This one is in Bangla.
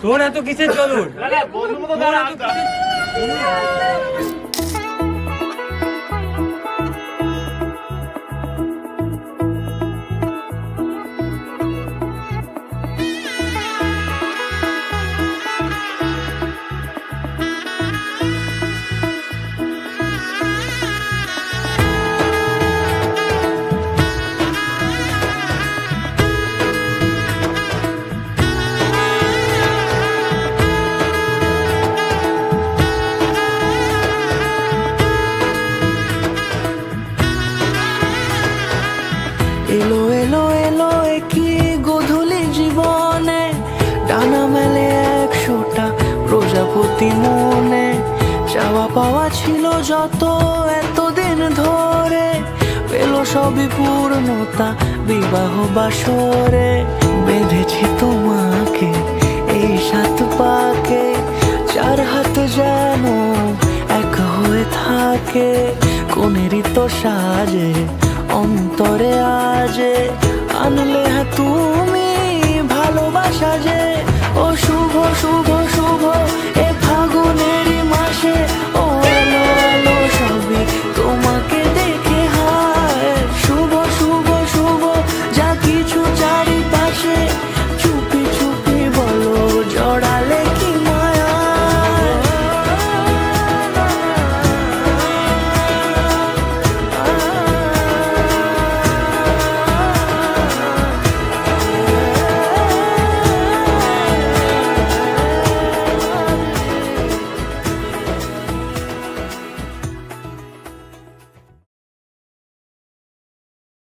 তোর এত কিসের চলুন? এলো এলো এলো কি গোধূলি জীবনে, ডানা মেলে 100টা প্রজাপতি মনে। চাওয়া পাওয়া ছিল যত এতদিন ধরে, পেল সবই পূর্ণতা বিবাহ বাসরে। বেঁধেছি তোমাকে এই 7 পাকে, 4 হাত যেন এক হয়ে থাকে। কোনেরই তো সাজে অন্তরে আজে, আনলে তুমি ভালোবাসা যে। ও শুভ শুভ শুভ